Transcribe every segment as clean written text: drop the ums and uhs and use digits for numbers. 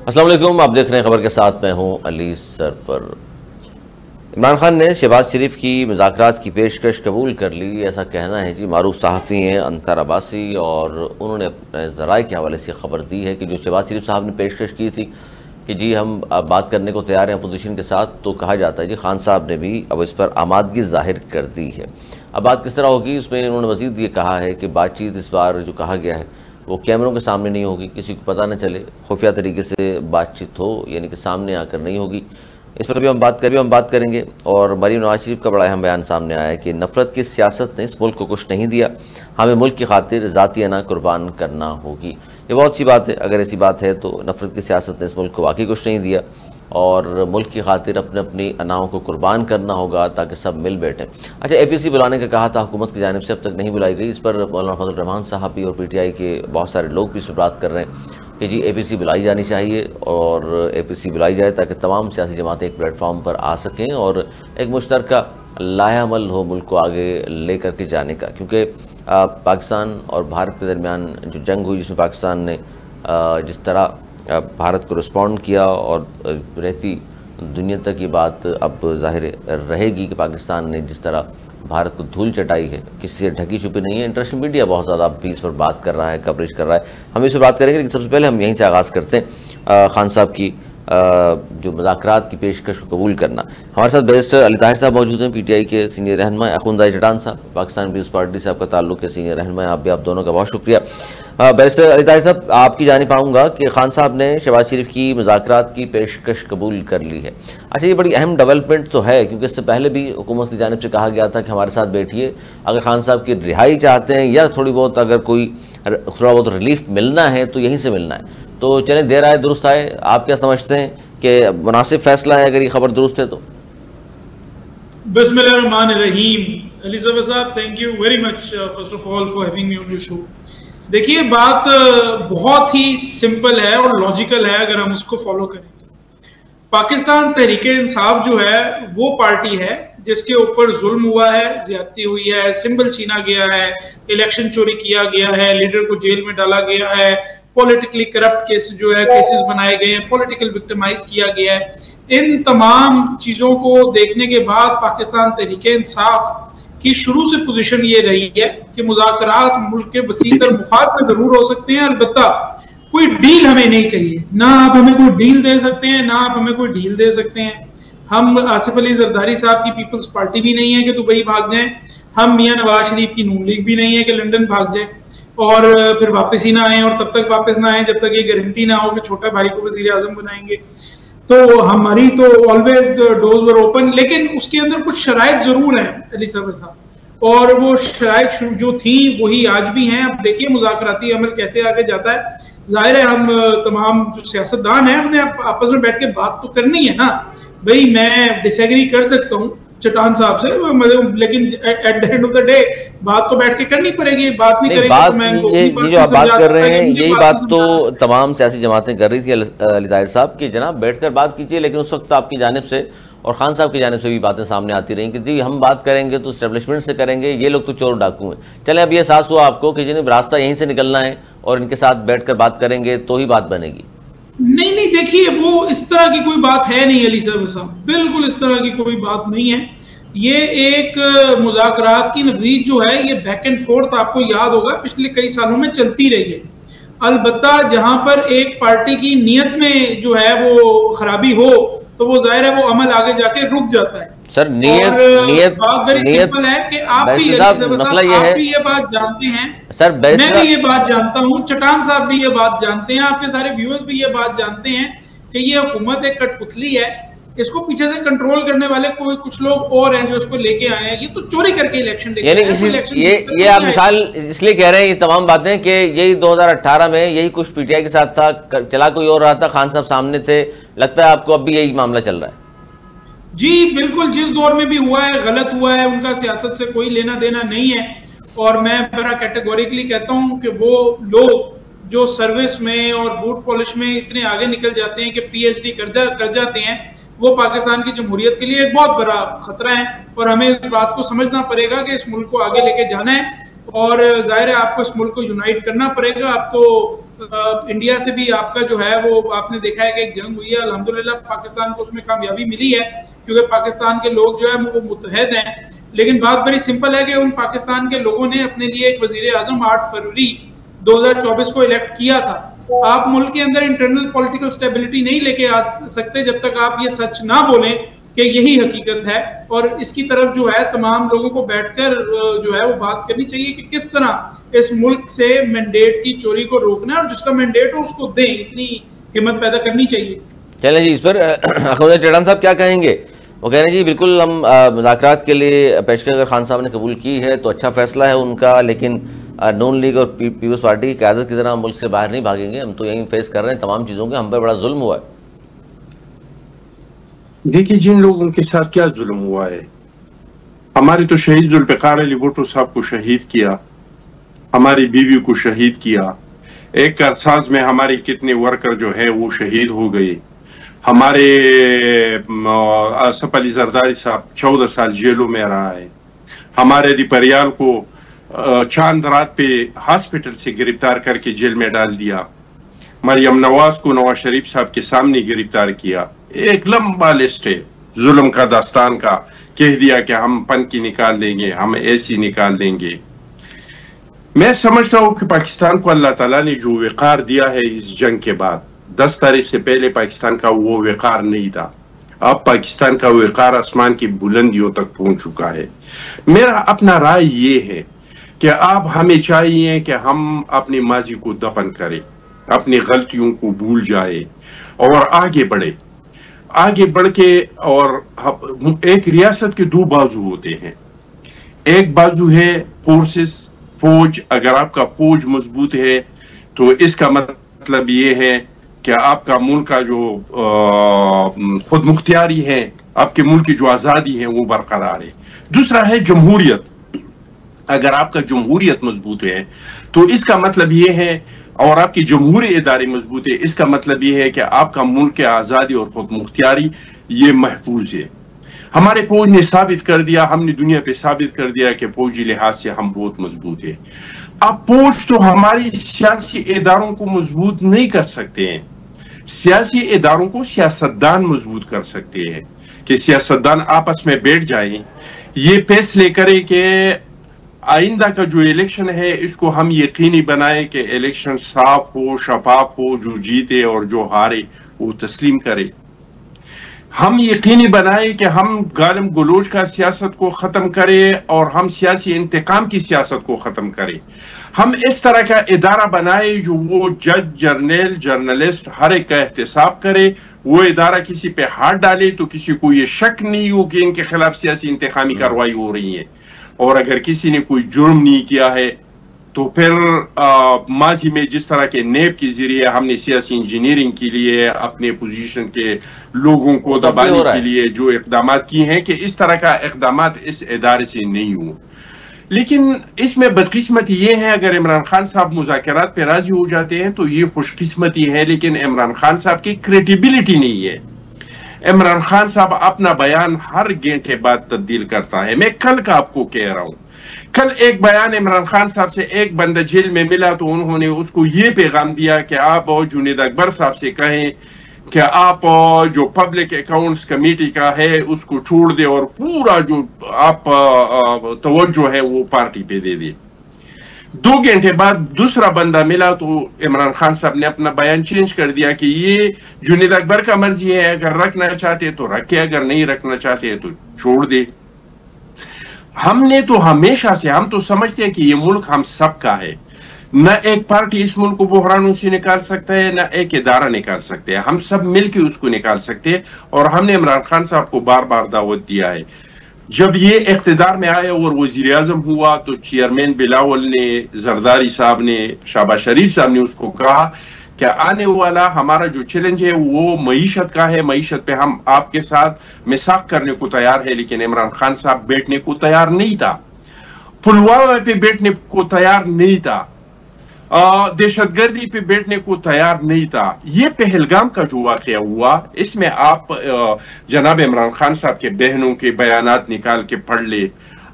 السلام علیکم، آپ دیکھ رہے ہیں خبر کے ساتھ، میں ہوں علی سرور۔ عمران خان نے شہباز شریف کی مذاکرات کی پیشکش قبول کر لی، ایسا کہنا ہے جی معروف صحافی ہیں انطار عباسی، اور انہوں نے اپنے ذرائع کے حوالے سے خبر دی ہے کہ جو شہباز شریف صاحب نے پیشکش کی تھی کہ جی ہم بات کرنے کو تیار ہیں اپوزیشن کے ساتھ، تو کہا جاتا ہے جی خان صاحب نے بھی اب اس پر آمادگی ظاہر کر دی ہے۔ اب بات کس طرح ہوگی، اس میں انہوں نے مزید یہ کہا ہے کہ بات چیت اس بار جو کہا گیا ہے وہ کیمروں کے سامنے نہیں ہوگی، کسی کو پتہ نہ چلے، خفیہ طریقے سے بات چیت ہو، یعنی کہ سامنے آ کر نہیں ہوگی۔ اس پر بھی ہم بات کریں گے، اور مریم نواز شریف کا بڑا اہم بیان سامنے آیا ہے کہ نفرت کی سیاست نے اس ملک کو کچھ نہیں دیا، ہمیں ملک کی خاطر ذاتی انا قربان کرنا ہوگی۔ یہ بہت سی بات ہے، اگر ایسی بات ہے تو نفرت کی سیاست نے اس ملک کو واقعی کچھ نہیں دیا، اور ملک کی خاطر اپنی اناؤں کو قربان کرنا ہوگا تاکہ سب مل بیٹھیں۔ اچھا، اے پی سی بلانے کا کہا تھا حکومت کی جانب سے، اب تک نہیں بلائی گئی۔ اس پر مولانا فضل الرحمان صاحب بھی اور پی ٹی آئی کے بہت سارے لوگ بھی اس پر بات کر رہے ہیں کہ جی اے پی سی بلائی جانی چاہیے، اور اے پی سی بلائی جائے تاکہ تمام سیاسی جماعتیں ایک پلیٹ فارم پر آ سکیں اور ایک مشترکہ لائحہ عمل ہو ملک کو آگے لے کر کے جانے کا۔ کیونکہ پاکستان اور بھارت کے درمیان جو جنگ ہوئی، جس میں پاکستان نے جس طرح بھارت کو رسپونڈ کیا، اور رہتی دنیا تک یہ بات اب ظاہر رہے گی کہ پاکستان نے جس طرح بھارت کو دھول چٹائی ہے، کسی سے ڈھکی چھپی نہیں ہے۔ انٹرنیشنل میڈیا بہت زیادہ اب بھی اس پر بات کر رہا ہے، کوریج کر رہا ہے، ہم اس پر بات کریں گے، لیکن سب سے پہلے ہم یہیں سے آغاز کرتے ہیں خان صاحب کی جو مذاکرات کی پیشکش کو قبول کرنا۔ ہمارے ساتھ بیرسٹر علی طاہر صاحب موجود ہیں، پی ٹی آئی کے سینئر رہنما، اخوندہ چٹان صاحب، پاکستان پیپلز پارٹی سے آپ کا تعلق ہے، سینئر رہنما ہیں، آپ دونوں کا بہت شکریہ۔ بیرسٹر علی طاہر صاحب، آپ کی جانب آؤں گا کہ خان صاحب نے شہباز شریف کی مذاکرات کی پیشکش قبول کر لی ہے۔ اچھا، یہ بڑی اہم ڈیولپمنٹ تو ہے، کیونکہ اس سے پہلے بھی حکومت کی جانب سے کہا گیا تھا کہ ہمارے ساتھ بیٹھیے، اگر خان صاحب کی رہائی چاہتے ہیں یا تھوڑی بہت اگر کوئی تھوڑا بہت ریلیف ملنا ہے تو یہیں سے ملنا ہے۔ تو چلیں، دیر آئے درست آئے، آپ کیا سمجھتے ہیں کہ مناسب فیصلہ ہے اگر یہ خبر درست ہے تو؟ بسم اللہ الرحمن الرحیم۔ علی صاحب thank you very much first of all for having me on your show. دیکھیے، بات بہت ہی سمپل ہے اور لاجیکل ہے اگر ہم اس کو فالو کریں۔ پاکستان تحریک انصاف جو ہے وہ پارٹی ہے جس کے اوپر ظلم ہوا ہے، زیادتی ہوئی ہے، سمبل چھینا گیا ہے، الیکشن چوری کیا گیا ہے، لیڈر کو جیل میں ڈالا گیا ہے، پولیٹیکلی کرپٹ کیسز بنائے گئے ہیں، پولیٹیکل وکٹمائز کیا گیا ہے۔ ان تمام چیزوں کو دیکھنے کے بعد پاکستان تحریک انصاف کی شروع سے پوزیشن یہ رہی ہے کہ مذاکرات ملک کے وسیع تر مفاد میں ضرور ہو سکتے ہیں، البتہ کوئی ڈیل ہمیں نہیں چاہیے، نہ آپ ہمیں کوئی ڈیل دے سکتے ہیں، نہ آپ ہمیں کوئی ڈیل دے سکتے ہیں۔ ہم آصف علی زرداری صاحب کی پیپلز پارٹی بھی نہیں ہے کہ دبئی بھاگ جائیں، ہم میاں نواز شریف کی نون لیگ بھی نہیں ہے کہ لنڈن بھاگ جائیں اور پھر واپس ہی نہ آئیں، اور تب تک واپس نہ آئیں جب تک یہ گارنٹی نہ ہو کہ چھوٹا بھائی کو وزیر اعظم بنائیں گے۔ تو ہماری تو آلویز ڈورز ور اوپن، لیکن اس کے اندر کچھ شرائط ضرور ہیں علی صاحب، اور وہ شرائط جو تھیں وہی آج بھی ہیں۔ اب دیکھیے مذاکراتی عمل کیسے آگے جاتا ہے۔ ظاہر ہے ہم تمام جو سیاستدان ہیں ہم نے آپس میں بیٹھ کے بات تو کرنی ہے نا بھئی۔ میں ڈس ایگری کر سکتا ہوں چٹان صاحب سے، لیکن at the end of the day بات تو بیٹھ کے کرنی پڑے گی۔ بات نہیں کریں گے تو میں ان کو یہ جو آپ بات کر رہے ہیں، یہی بات تو تمام سیاسی جماعتیں کر رہی تھی علی طاہر صاحب کہ جناب بیٹھ کر بات کیجئے، لیکن اس وقت آپ کی جانب سے اور خان صاحب کی جانب سے بھی باتیں سامنے آتی رہیں کہ جی ہم بات کریں گے تو اسٹیبلشمنٹ سے کریں گے، یہ لوگ تو چور ڈاکو ہیں۔ چلیں، اب یہ احساس ہوا آپ کو کہ جنہیں راستہ یہیں سے نکلنا ہے اور ان کے ساتھ بیٹھ کر بات کریں گے تو ہی بات بنے گی؟ نہیں، دیکھیے وہ اس طرح کی کوئی بات ہے نہیں علی صاحب، بالکل اس طرح کی کوئی بات نہیں ہے۔ یہ ایک مذاکرات کی نوید جو ہے یہ بیک اینڈ فورتھ آپ کو یاد ہوگا پچھلے کئی سالوں میں چلتی رہی ہے۔ البتہ جہاں پر ایک پارٹی کی نیت میں جو ہے وہ خرابی ہو تو وہ ظاہر ہے وہ عمل آگے جا کے رک جاتا ہے۔ سر بات ویری سمپل ہے کہ آپ بھی یہ بات جانتے ہیں، میں بھی یہ بات جانتا ہوں، چٹان صاحب بھی یہ بات جانتے ہیں، آپ کے سارے ویورز بھی یہ بات جانتے ہیں کہ یہ حکومت ایک کٹ پتلی ہے، اس کو پیچھے سے کنٹرول کرنے والے کوئی کچھ لوگ اور ہیں جو اس کو لے کے آئے ہیں۔ یہ تو چوری کر کے الیکشن لے کے آئے ہیں۔ یہ آپ مثال اس لیے کہہ رہے ہیں یہ تمام باتیں کہ یہی 2018 میں یہی کچھ پی ٹی آئی کے ساتھ تھا، چلا کوئی اور رہا تھا، خان صاحب سامنے تھے، لگتا ہے آپ کو اب بھی یہی معاملہ چل رہا ہے؟ جی بالکل، جس دور میں بھی ہوا ہے غلط ہوا ہے، ان کا سیاست سے کوئی لینا دینا نہیں ہے، اور میں بڑا کیٹیگوریکلی کہتا ہوں کہ وہ لوگ جو سروس میں اور بوٹ پالش میں اتنے آگے نکل جاتے ہیں کہ پی ایچ ڈی کر جاتے ہیں، وہ پاکستان کی جمہوریت کے لیے ایک بہت بڑا خطرہ ہے، اور ہمیں اس بات کو سمجھنا پڑے گا کہ اس ملک کو آگے لے کے جانا ہے، اور ظاہر ہے آپ کو اس ملک کو یونائٹ کرنا پڑے گا۔ آپ تو انڈیا سے بھی آپ کا جو ہے وہ آپ نے دیکھا ہے کہ ایک جنگ ہوئی ہے, الحمدللہ پاکستان کو اس میں کامیابی ملی ہے کیونکہ پاکستان کے لوگ جو ہے وہ متحد ہیں. لیکن بات بڑی سمپل ہے کہ ان پاکستان کے لوگوں نے اپنے لیے ایک وزیر اعظم 8 فروری 2024 کو الیکٹ کیا تھا. آپ ملک کے اندر انٹرنل پولیٹیکل سٹیبلٹی نہیں لے کے آ سکتے جب تک آپ یہ سچ نہ بولیں کہ یہی حقیقت ہے, اور اس کی طرف جو ہے تمام لوگوں کو بیٹھ کر جو ہے وہ بات کرنی چاہیے کہ کس طرح اس ملک سے مینڈیٹ کی چوری کو روکنا ہے, اور جس کا مینڈیٹ ہو اس کو دیں, اتنی ہمت پیدا کرنی چاہیے. چلیں جی, اس پر اخوان ٹیڑان صاحب کیا کہیں گے؟ وہ کہہ رہے ہیں جی بالکل ہم مذاکرات کے لیے پیشکش اگر خان صاحب نے قبول کی ہے تو اچھا فیصلہ ہے ان کا, لیکن نون لیگ اور پیپلز پارٹی کی قیادت کی طرح ہم ملک سے باہر نہیں بھاگیں گے, ہم تو یہیں فیس کر رہے ہیں تمام چیزوں کے, ہم پر بڑا ظلم ہوا ہے. دیکھیے جن لوگوں کے ساتھ کیا ظلم ہوا ہے, ہمارے تو شہید ذوالفقار علی بھٹو صاحب کو شہید کیا, ہماری بیوی کو شہید کیا, ایک کارساز میں ہمارے کتنے ورکر جو ہے وہ شہید ہو گئے, ہمارے آصف علی زرداری صاحب 14 سال جیلوں میں رہا ہے, ہمارے دی پریال کو چاند رات پہ ہاسپٹل سے گرفتار کر کے جیل میں ڈال دیا, مریم نواز کو نواز شریف صاحب کے سامنے گرفتار کیا. ایک لمبا لسٹ ہے ظلم کا, داستان کا, کہہ دیا کہ ہم پن کی نکال دیں گے, ہم ایسی نکال دیں گے. میں سمجھتا ہوں کہ پاکستان کو اللہ تعالیٰ نے جو وقار دیا ہے اس جنگ کے بعد, 10 تاریخ سے پہلے پاکستان کا وہ وقار نہیں تھا, اب پاکستان کا وقار آسمان کی بلندیوں تک پہنچ چکا ہے. میرا اپنا رائے یہ ہے کہ اب ہمیں چاہیے کہ ہم اپنے ماضی کو دفن کریں, اپنی غلطیوں کو بھول جائے اور آگے بڑھے. آگے بڑھ کے, اور ایک ریاست کے 2 بازو ہوتے ہیں, ایک بازو ہے فورسز, فوج. اگر آپ کا فوج مضبوط ہے تو اس کا مطلب یہ ہے کہ آپ کا ملک کا جو خود مختاری ہے, آپ کے ملک کی جو آزادی ہے وہ برقرار ہے. دوسرا ہے جمہوریت. اگر آپ کا جمہوریت مضبوط ہے تو اس کا مطلب یہ ہے, اور آپ کی جمہوری ادارے مضبوط ہے, اس کا مطلب یہ ہے کہ آپ کا ملک کی آزادی اور خود مختاری یہ محفوظ ہے. ہمارے فوج نے ثابت کر دیا, ہم نے دنیا پہ ثابت کر دیا کہ فوجی لحاظ سے ہم بہت مضبوط ہیں. اب فوج تو ہماری سیاسی اداروں کو مضبوط نہیں کر سکتے ہیں, سیاسی اداروں کو سیاستدان مضبوط کر سکتے ہیں کہ سیاستدان آپس میں بیٹھ جائیں, یہ فیصلے کریں کہ آئندہ کا جو الیکشن ہے اس کو ہم یقینی بنائیں کہ الیکشن صاف ہو, شفاف ہو, جو جیتے اور جو ہارے وہ تسلیم کرے. ہم یقینی بنائیں کہ ہم غالم گلوچ کا سیاست کو ختم کریں اور ہم سیاسی انتقام کی سیاست کو ختم کریں. ہم اس طرح کا ادارہ بنائیں جو وہ جج, جرنیل, جرنلسٹ ہر ایک کا احتساب کرے. وہ ادارہ کسی پہ ہاتھ ڈالے تو کسی کو یہ شک نہیں ہو کہ ان کے خلاف سیاسی انتقامی کارروائی ہو رہی ہے, اور اگر کسی نے کوئی جرم نہیں کیا ہے تو پھر ماضی میں جس طرح کے نیب کے ذریعے ہم نے سیاسی انجینئرنگ کے لیے اپنے پوزیشن کے لوگوں کو دبانے کے لیے جو اقدامات کی ہیں, کہ اس طرح کا اقدامات اس ادارے سے نہیں ہوں. لیکن اس میں بدقسمتی یہ ہے, اگر عمران خان صاحب مذاکرات پہ راضی ہو جاتے ہیں تو یہ خوش قسمتی ہے, لیکن عمران خان صاحب کی کریڈیبلٹی نہیں ہے. عمران خان صاحب اپنا بیان ہر گھنٹے بعد تبدیل کرتا ہے. میں کل کا آپ کو کہہ رہا ہوں, کل ایک بیان عمران خان صاحب سے ایک بندہ جیل میں ملا تو انہوں نے اس کو یہ پیغام دیا کہ آپ جنید اکبر صاحب سے کہیں کہ آپ جو پبلک اکاؤنٹس کمیٹی کا ہے اس کو چھوڑ دے اور پورا جو آپ توجہ ہے وہ پارٹی پہ دے دے. 2 گھنٹے بعد دوسرا بندہ ملا تو عمران خان صاحب نے اپنا بیان چینج کر دیا کہ یہ جنید اکبر کا مرضی ہے, اگر رکھنا چاہتے تو رکھے, اگر نہیں رکھنا چاہتے تو چھوڑ دے. ہم نے تو ہمیشہ سے, ہم تو سمجھتے ہیں کہ یہ ملک ہم سب کا ہے, نہ ایک پارٹی اس ملک کو بحرانوں سے نکال سکتا ہے, نہ ایک ادارہ نکال سکتے ہیں, ہم سب مل کے اس کو نکال سکتے ہیں. اور ہم نے عمران خان صاحب کو بار بار دعوت دیا ہے. جب یہ اقتدار میں آیا اور وزیر اعظم ہوا تو چیئرمین بلاول نے, زرداری صاحب نے, شہباز شریف صاحب نے اس کو کہا کہ آنے والا ہمارا جو چیلنج ہے وہ معیشت کا ہے, معیشت پہ ہم آپ کے ساتھ میثاق کرنے کو تیار ہے. لیکن عمران خان صاحب بیٹھنے کو تیار نہیں تھا, پلوامہ پہ بیٹھنے کو تیار نہیں تھا, دہشت گردی پہ بیٹھنے کو تیار نہیں تھا. یہ پہلگام کا جو واقعہ ہوا اس میں آپ جناب عمران خان صاحب کے بہنوں کے بیانات نکال کے پڑھ لے,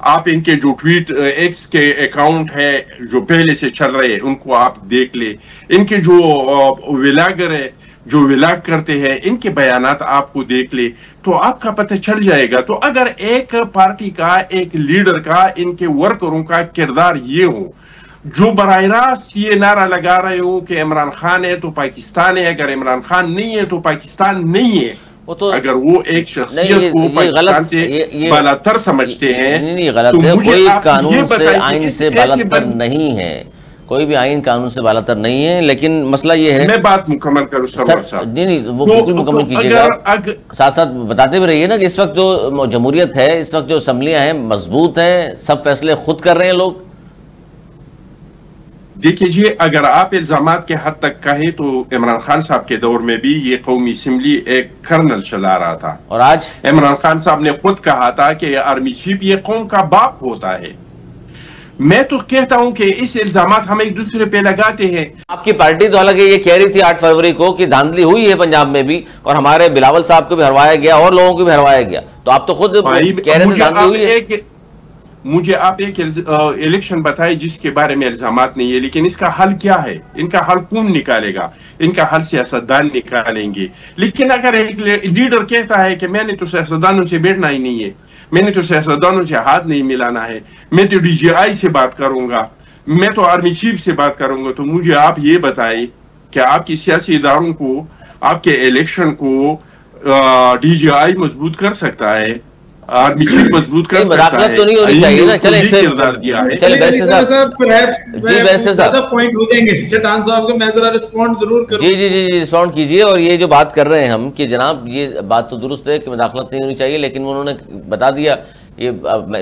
آپ ان کے جو ٹویٹ ایکس کے اکاؤنٹ ہے جو پہلے سے چل رہے ہیں ان کو آپ دیکھ لیں. ان کے جو ولاگر ہے جو ولاگ کرتے ہیں ان کے بیانات آپ کو دیکھ لے تو آپ کا پتہ چل جائے گا. تو اگر ایک پارٹی کا ایک لیڈر کا ان کے ورکروں کا کردار یہ ہو جو براہ راست یہ نعرہ لگا رہے ہو کہ عمران خان ہے تو پاکستان ہے, اگر عمران خان نہیں ہے تو پاکستان نہیں ہے, اگر وہ ایک شخصیت کو پاکستان سے بالاتر سمجھتے ہیں نہیں غلط ہے. کوئی قانون سے آئین سے بالاتر نہیں ہے, کوئی بھی آئین قانون سے بالاتر نہیں ہے, لیکن مسئلہ یہ ہے. میں بات مکمل کروں سرور صاحب. نہیں وہ بالکل مکمل کیجیے گا, ساتھ ساتھ بتاتے بھی رہیے نا کہ اس وقت جو جمہوریت ہے, اس وقت جو اسمبلیاں ہیں مضبوط ہیں, سب فیصلے خود کر رہے ہیں لوگ. دیکھیے جی, اگر آپ الزامات کے حد تک کہیں تو عمران خان صاحب کے دور میں بھی یہ قومی اسمبلی ایک کرنل چلا رہا تھا, اور آج عمران خان صاحب نے خود کہا تھا کہ آرمی چیف یہ قوم کا باپ ہوتا ہے. میں تو کہتا ہوں کہ اس الزامات ہم ایک دوسرے پہ لگاتے ہیں. آپ کی پارٹی تو حالانکہ یہ کہہ رہی تھی 8 فروری کو کہ دھاندلی ہوئی ہے پنجاب میں بھی, اور ہمارے بلاول صاحب کو بھی ہروایا گیا اور لوگوں کو بھی ہروایا گیا, تو آپ تو خود کہہ رہے تھے دھاندلی ہوئی ہے. مجھے آپ ایک الیکشن بتائے جس کے بارے میں الزامات نہیں ہے, لیکن اس کا حل کیا ہے, ان کا حل کون نکالے گا؟ ان کا حل سیاستدان نکالیں گے. لیکن اگر ایک لیڈر کہتا ہے کہ میں نے تو سیاستدانوں سے بیٹھنا ہی نہیں ہے, میں نے تو سیاستدانوں سے ہاتھ نہیں ملانا ہے, میں تو ڈی جی آئی سے بات کروں گا, میں تو آرمی چیف سے بات کروں گا, تو مجھے آپ یہ بتائیں کہ آپ کی سیاسی اداروں کو, آپ کے الیکشن کو ڈی جی آئی مضبوط کر سکتا ہے, آرمی چیف مضبوط کر سکتا ہے. مداخلت تو نہیں ہونی چاہیے نا. چلیں چلیں بیرسٹر صاحب, جی بیرسٹر صاحب پوائنٹ ہو جائیں گے چٹان صاحب کو, میں ذرا رسپونڈ ضرور کروں. جی جی جی رسپونڈ کیجئے. اور یہ جو بات کر رہے ہیں ہم کہ جناب یہ بات تو درست ہے کہ مداخلت نہیں ہونی چاہیے, لیکن انہوں نے بتا دیا, یہ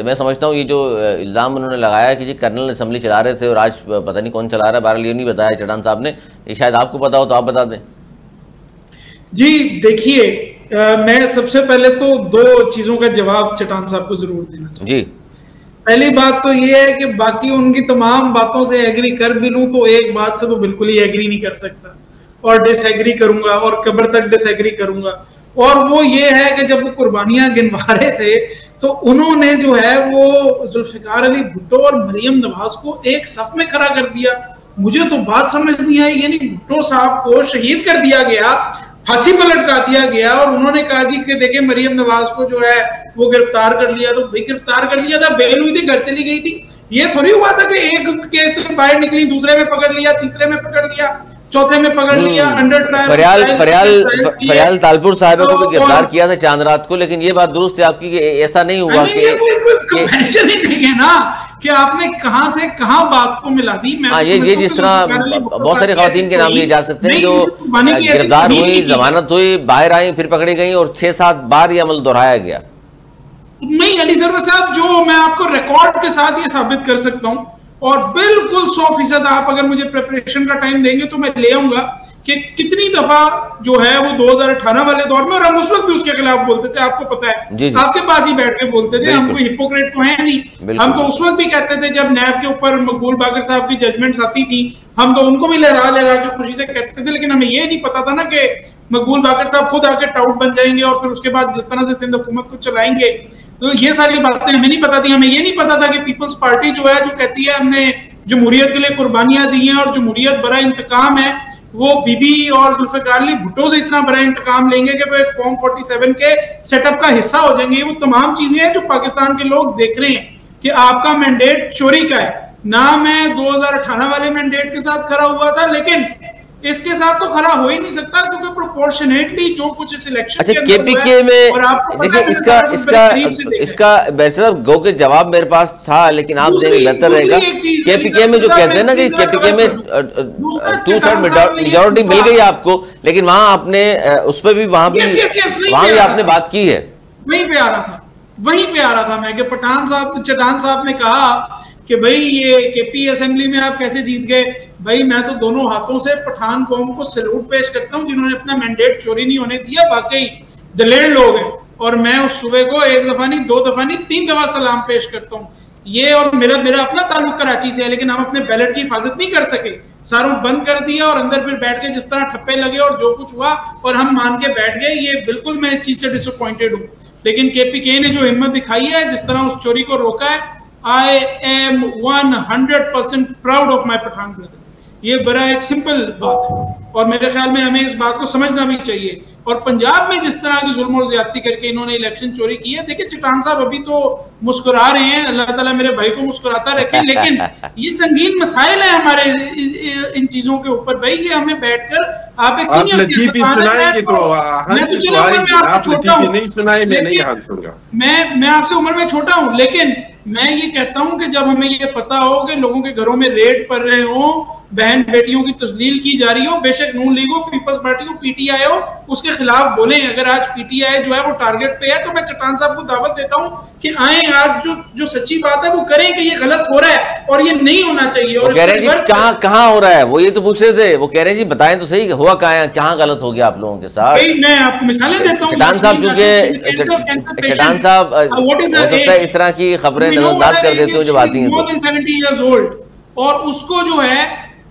میں سمجھتا ہوں یہ جو الزام انہوں نے لگایا کہ جی کرنل اسمبلی چلا رہے تھے اور آج پتہ نہیں کون چلا رہا ہے, بہرحال یہ نہیں بتایا چٹان صاحب نے, یہ شاید آپ کو پتا ہو تو آپ بتا دیں. جی دیکھیے, میں سب سے پہلے تو 2 چیزوں کا جواب چٹان صاحب کو ضرور دینا چاہوں. جی پہلی بات تو یہ ہے کہ باقی ان کی تمام باتوں سے ایگری کر بھی لوں تو ایک بات سے تو بالکل ہی ایگری نہیں کر سکتا, اور ڈس ایگری کروں گا, اور قبر تک ڈس ایگری کروں گا. اور وہ یہ ہے کہ جب وہ قربانیاں گنوا رہے تھے تو انہوں نے جو ہے وہ ذوالفقار علی بھٹو اور مریم نواز کو ایک صف میں کھڑا کر دیا. مجھے تو بات سمجھ نہیں آئی, یعنی بھٹو صاحب کو شہید کر دیا گیا, پھانسی پر لٹکا دیا گیا, اور انہوں نے کہا جی کہ دیکھیں مریم نواز کو جو ہے وہ گرفتار کر لیا. تو بھائی گرفتار کر لیا تھا, بیل ہوئی تھی, گھر چلی گئی تھی. یہ تھوڑی ہوا تھا کہ ایک کیس سے باہر نکلی, دوسرے میں پکڑ لیا, تیسرے میں پکڑ لیا, چوتھے میں پکڑ لیا, انڈر ٹرائل. فریال تالپور صاحبہ کو بھی گرفتار کیا تھا چاند رات کو, لیکن یہ بات درست ہے آپ کی کہ ایسا نہیں ہوا کہ آپ نے کہاں سے کہاں بات کو ملا دی. ہاں یہ جس طرح بہت ساری خواتین کے نام لیے جا سکتے ہیں جو گرفتار ہوئی, ضمانت ہوئی, باہر آئیں, پھر پکڑی گئیں, اور 6-7 بار یہ عمل دہرایا گیا. نہیں علی سرور صاحب, جو میں آپ کو ریکارڈ کے ساتھ یہ ثابت کر سکتا ہوں, اور بالکل 100% آپ اگر مجھے پریپریشن کا ٹائم دیں گے تو میں لے آؤں گا کہ کتنی دفعہ جو ہے وہ 2018 والے دور میں, اور ہم اس وقت بھی اس کے خلاف بولتے تھے, آپ کو پتا ہے, آپ کے پاس ہی بیٹھ کے بولتے تھے, ہم کوئی ہپوکریٹ تو ہیں نہیں. ہم تو اس وقت بھی کہتے تھے جب نیب کے اوپر مقبول باقر صاحب کی ججمنٹس آتی تھی, ہم تو ان کو بھی لہرا کے خوشی سے کہتے تھے, لیکن ہمیں یہ نہیں پتا تھا نا کہ مقبول باقر صاحب خود آ کے ٹاؤٹ بن جائیں گے اور پھر اس کے بعد جس طرح سے سندھ حکومت کو چلائیں گے. تو یہ ساری باتیں ہمیں نہیں پتا تھی. ہمیں یہ نہیں پتا تھا کہ پیپلز پارٹی جو ہے جو کہتی ہے ہم نے جمہوریت کے لیے قربانیاں دی ہیں اور جمہوریت بڑا انتقام ہے, وہ بی بی اور ذوالفقار علی بھٹو سے اتنا بڑا انتقام لیں گے کہ وہ ایک فارم 47 کے سیٹ اپ کا حصہ ہو جائیں گے. وہ تمام چیزیں ہیں جو پاکستان کے لوگ دیکھ رہے ہیں کہ آپ کا مینڈیٹ چوری کا ہے. نہ میں 2018 والے مینڈیٹ کے ساتھ کھڑا ہوا تھا, لیکن اس کے ساتھ تو کھڑا ہو ہی نہیں سکتا کیونکہ پروپورشنیٹلی جو کچھ اس الیکشن اچھا کے پی کے میں دیکھیں اس کا بیسر گو کے جواب میرے پاس تھا, لیکن آپ دیں گے بہتر رہے گا. کے پی کے میں جو کہتے ہیں نا کہ کے پی کے میں 2/3 میجورٹی مل گئی آپ کو, لیکن وہاں آپ نے اس پہ بھی وہاں بھی آپ نے بات کی ہے. وہیں پہ آ رہا تھا میں کہ چٹان صاحب نے کہا کہ بھئی یہ کے پی اسمبلی میں آپ کیسے جیت گئے. بھئی میں تو دونوں ہاتھوں سے پٹھان قوم کو سلوٹ پیش کرتا ہوں جنہوں نے اپنا مینڈیٹ چوری نہیں ہونے دیا, واقعی دلیر لوگ ہیں, اور میں اس صوبے کو 1 دفعہ نہیں 2 دفعہ نہیں 3 دفعہ سلام پیش کرتا ہوں. یہ اور میرا اپنا تعلق کراچی سے ہے, لیکن ہم اپنے بیلٹ کی حفاظت نہیں کر سکے, ساروں بند کر دیا اور اندر پھر بیٹھ کے جس طرح ٹھپے لگے اور جو کچھ ہوا اور ہم مان کے بیٹھ گئے. یہ بالکل میں اس چیز سے ڈس اپوائنٹڈ ہوں. لیکن KPK نے جو ہمت دکھائی ہے, جس طرح اس چوری کو روکا ہے, I am 100% proud of my Pathan brothers. یہ بڑا ایک سمپل بات ہے, اور میرے خیال میں ہمیں اس بات کو سمجھنا بھی چاہیے. اور پنجاب میں جس طرح کی ظلم اور زیادتی کر کے انہوں نے الیکشن چوری کی ہے, دیکھیں چٹان صاحب ابھی تو مسکرا رہے ہیں, اللہ تعالیٰ میرے بھائی کو مسکراتا رکھے, لیکن یہ سنگین مسائل ہیں ہمارے ان چیزوں کے اوپر. بھائی یہ ہمیں بیٹھ کر, آپ ایک سینئر سیاستدان ہیں, میں تو چلو عمر میں آپ سے چھوٹا ہوں, میں آپ سے عمر میں چھوٹا ہوں, لیکن میں یہ کہتا ہوں کہ جب ہمیں یہ پتا ہو کہ لوگوں کے گھروں میں ریڈ پڑ رہے ہوں, بہن بیٹیوں کی تذلیل کی جا رہی ہو, بے شک نون لیگ ہو, پیپلز پارٹی ہو, PTI ہو, اس کے خلاف بولیں. اگر آج PTI جو ہے وہ ٹارگٹ پہ ہے تو میں چٹان صاحب کو دعوت دیتا ہوں کہ آئیں, آج جو سچی بات ہے وہ کریں کہ یہ غلط ہو رہا ہے اور یہ نہیں ہونا چاہیے. اور کہہ رہے ہیں جی کہاں ہو رہا ہے, وہ یہ تو پوچھ رہے تھے, وہ کہہ رہے ہیں جی بتائیں تو صحیح ہوا کہاں غلط ہو گیا آپ لوگوں کے ساتھ. میں آپ کو مثالیں دیتا ہوں. چٹان صاحب چونکہ چٹان صاحب ہو سکتا ہے اس طرح کی خبریں نظر انداز کر دیتے ہو جب آتی ہیں, 70 years old, اور اس کو جو ہے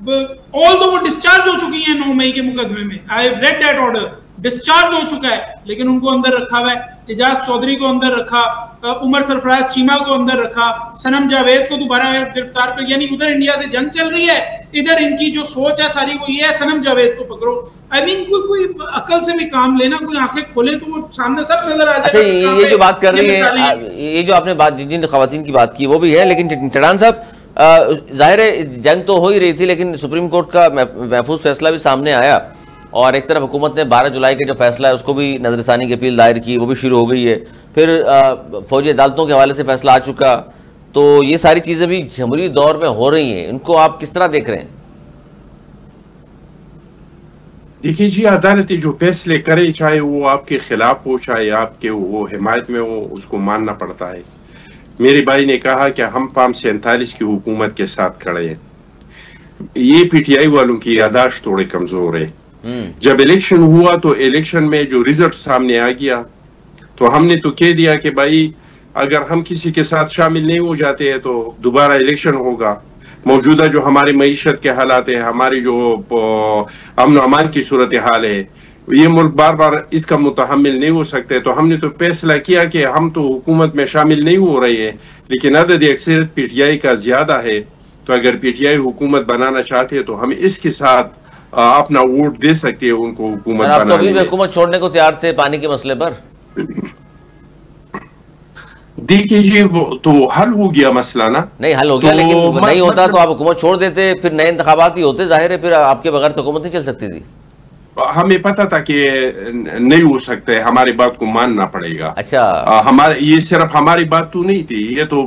although وہ ڈسچارج ہو چکی ہیں 9 مئی کے مقدمے میں, I have read that order, discharge ہو چکا ہے, لیکن ان کو اندر رکھا ہوا ہے. اعجاز چودھری کو اندر رکھا, عمر سرفراز چیمہ کو اندر رکھا, سنم جاوید کو دوبارہ گرفتار کر, یعنی ادھر انڈیا سے جنگ چل رہی ہے, ادھر ان کی جو سوچ ہے ساری وہ یہ ہے سنم جاوید کو پکڑو. I mean کوئی عقل سے بھی کام لینا, کوئی آنکھیں کھولیں تو وہ سامنے سب نظر آ جائے. اچھا یہ جو بات کر رہی ہے, یہ جو آپ نے جن خواتین کی بات کی وہ بھی ہے, لیکن چٹان صاحب ظاہر ہے جنگ تو ہو ہی رہی تھی, لیکن سپریم کورٹ کا محفوظ فیصلہ بھی سامنے آیا, اور ایک طرف حکومت نے 12 جولائی کا جو فیصلہ ہے اس کو بھی نظر ثانی کی اپیل دائر کی, وہ بھی شروع ہو گئی ہے. پھر فوجی عدالتوں کے حوالے سے فیصلہ آ چکا, تو یہ ساری چیزیں بھی جمہوری دور میں ہو رہی ہیں, ان کو آپ کس طرح دیکھ رہے ہیں؟ دیکھیں جی, عدالتیں جو فیصلے کرے, چاہے وہ آپ کے خلاف ہو چاہے آپ کے وہ حمایت میں ہو, اس کو ماننا پڑتا ہے. میرے بھائی نے کہا کہ ہم فارم 47 کی حکومت کے ساتھ کھڑے ہیں. یہ PTI والوں کی یاداشت تھوڑے کمزور ہے. جب الیکشن ہوا تو الیکشن میں جو رزلٹ سامنے آ گیا تو ہم نے تو کہہ دیا کہ بھائی اگر ہم کسی کے ساتھ شامل نہیں ہو جاتے ہیں تو دوبارہ الیکشن ہوگا. موجودہ جو ہماری معیشت کے حالات ہیں, ہماری جو امن و امان کی صورتحال ہے, یہ ملک بار بار اس کا متحمل نہیں ہو سکتے. تو ہم نے تو فیصلہ کیا کہ ہم تو حکومت میں شامل نہیں ہو رہے ہیں, لیکن عدد اکثریت PTI کا زیادہ ہے, تو اگر PTI حکومت بنانا چاہتے ہیں تو ہم اس کے ساتھ اپنا ووٹ دے سکتے ہیں ان کو حکومت بنانے میں. آپ تو ابھی بھی حکومت چھوڑنے کو تیار تھے پانی کے مسئلے پر. دیکھیے جی وہ تو حل ہو گیا مسئلہ نا. نہیں حل ہو گیا, لیکن نہیں ہوتا تو آپ حکومت چھوڑ دیتے, پھر نئے انتخابات ہی ہوتے, ظاہر ہے پھر آپ کے بغیر تو حکومت نہیں چل سکتی تھی. ہمیں پتا تھا کہ نہیں ہو سکتے, ہماری بات کو ماننا پڑے گا. اچھا یہ صرف ہماری بات تو نہیں تھی, یہ تو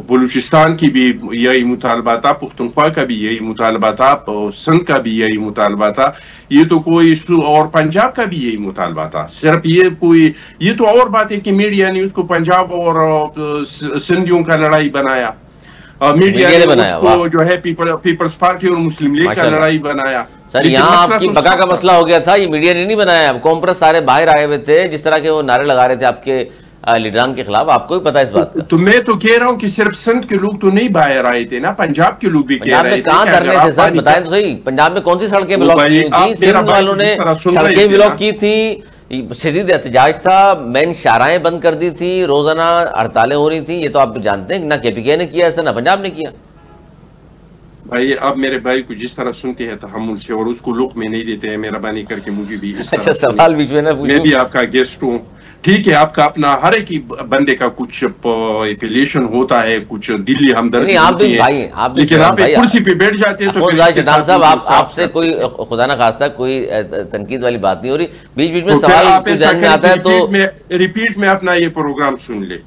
بلوچستان کی بھی یہی مطالبہ تھا, پختونخوا کا بھی یہی مطالبہ تھا, سندھ کا بھی یہی مطالبہ تھا, یہ تو کوئی اور پنجاب کا بھی یہی مطالبہ تھا. صرف یہ تو اور بات ہے کہ میڈیا نے اس کو پنجاب اور سندھیوں کا لڑائی بنایا, میڈیا نے اس کو جو ہے پیپلز پارٹی اور مسلم لیگ کا لڑائی بنایا. سر یہاں آپ کی بقا کا مسئلہ ہو گیا تھا, یہ میڈیا نے نہیں بنایا. قوم پرست سارے باہر آئے ہوئے تھے, جس طرح کے وہ نعرے لگا رہے تھے آپ کے لیڈران کے خلاف, آپ کو بھی پتا ہے اس بات کا. تو میں تو کہہ رہا ہوں کہ صرف سندھ کے لوگ تو نہیں باہر آئے تھے نا, پنجاب کے لوگ بھی کہہ رہے تھے. کہاں دھرنے تھے سر, بتائیں تو صحیح, پنجاب میں کون سی سڑکیں بلاک کی تھی؟ سندھ والوں نے سڑکیں بلاک کی تھی, شدید احتجاج تھا, مین شاہراہیں بند کر دی تھی, روزانہ ہڑتالیں ہو رہی تھیں. یہ تو آپ جانتے ہیں, نہ KPK نے کیا ایسا, نہ پنجاب نے کیا. بھائی آپ میرے بھائی کو جس طرح سنتے ہیں تحمل سے, اور اس کو لک میں نہیں دیتے ہیں, مہربانی کر کے مجھے بھی. اچھا سوال بیچ میں نہ پوچھو, میں بھی آپ کا گیسٹ ہوں, ٹھیک ہے, آپ کا اپنا ہر ایک بندے کا کچھ ایفیلیشن ہوتا ہے, کچھ دلی ہمدردی ہوتی ہے, لیکن آپ ایک کرسی پہ بیٹھ جاتے ہیں تو چٹان صاحب آپ سے کوئی خدا نہ خواستہ کوئی تنقید والی بات نہیں ہو رہی, بیچ بیچ میں سوال ذہن میں آتا ہے تو ریپیٹ میں اپنا یہ پروگرام سن لے,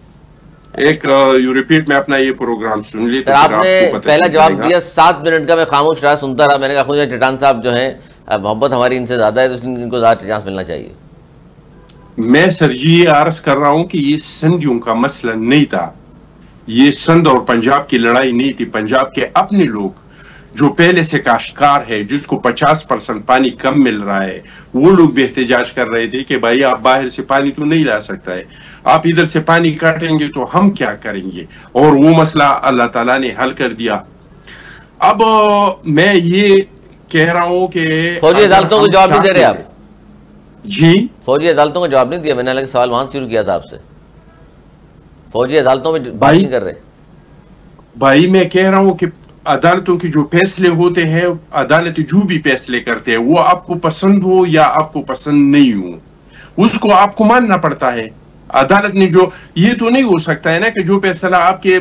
ایک ریپیٹ میں اپنا یہ پروگرام سن لی. آپ نے پہلا جواب دیا 7 منٹ کا, میں خاموش رہا, سنتا رہا. میں نے کہا خود چٹان صاحب جو ہیں محبت ہماری ان سے زیادہ ہے, تو ان کو زیادہ چانس ملنا چاہیے. میں سر جی یہ عرض کر رہا ہوں کہ یہ سندھیوں کا مسئلہ نہیں تھا, یہ سندھ اور پنجاب کی لڑائی نہیں تھی. پنجاب کے اپنے لوگ جو پہلے سے کاشتکار ہے, جس کو 50% پانی کم مل رہا ہے, وہ لوگ بھی احتجاج کر رہے تھے کہ بھائی آپ باہر سے پانی تو نہیں لا سکتا ہے, آپ ادھر سے پانی کاٹیں گے تو ہم کیا کریں گے, اور وہ مسئلہ اللہ تعالیٰ نے حل کر دیا. اب میں یہ کہہ رہا ہوں کہ فوجی عدالتوں کو جواب نہیں دے رہے آپ, جی فوجی عدالتوں کا جواب نہیں دیا. میں نے الگ سوال وہاں شروع کیا تھا آپ سے. فوجی عدالتوں میں بات نہیں کر رہے. بھائی میں کہہ رہا ہوں کہ عدالتوں کے جو فیصلے ہوتے ہیں، عدالت جو بھی فیصلے کرتے ہیں وہ آپ کو پسند ہو یا آپ کو پسند نہیں ہو، اس کو آپ کو ماننا پڑتا ہے. عدالت نے جو، یہ تو نہیں ہو سکتا ہے نا کہ جو فیصلہ آپ کے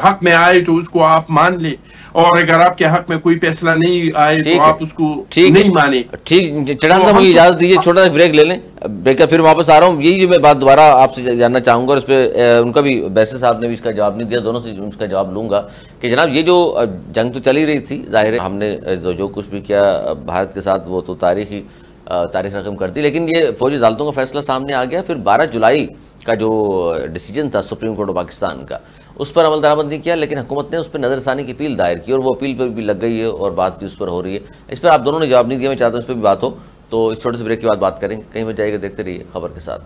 حق میں آئے تو اس کو آپ مان لیں، اور اگر آپ کے حق میں کوئی فیصلہ نہیں آئے تو آپ اس کو نہیں مانیں. ٹھیک. چڑھان صاحب مجھے اجازت دیجیے، چھوٹا سا بریک لے لیں. بریک کا پھر واپس آ رہا ہوں. یہی جو میں بات دوبارہ آپ سے جاننا چاہوں گا، اور اس پہ ان کا بھی بیسر صاحب نے بھی اس کا جواب نہیں دیا، دونوں سے اس کا جواب لوں گا کہ جناب یہ جو جنگ تو چل ہی رہی تھی، ظاہر ہے ہم نے جو کچھ بھی کیا بھارت کے ساتھ وہ تو تاریخ رقم کر دی، لیکن یہ فوجی عدالتوں کا فیصلہ سامنے آ گیا. پھر 12 جولائی کا جو ڈیسیجن تھا سپریم کورٹ آف پاکستان کا، اس پر عمل درآمد نہیں کیا، لیکن حکومت نے اس پہ نظر ثانی کی اپیل دائر کی، اور وہ اپیل پہ بھی لگ گئی ہے اور بات بھی اس پر ہو رہی ہے. اس پر آپ دونوں نے جواب نہیں دیا، میں چاہتا ہوں اس پہ بھی بات ہو. تو اس چھوٹے سے بریک کے بعد بات کریں. کہیں بھی جائے گا، دیکھتے رہیے خبر کے ساتھ.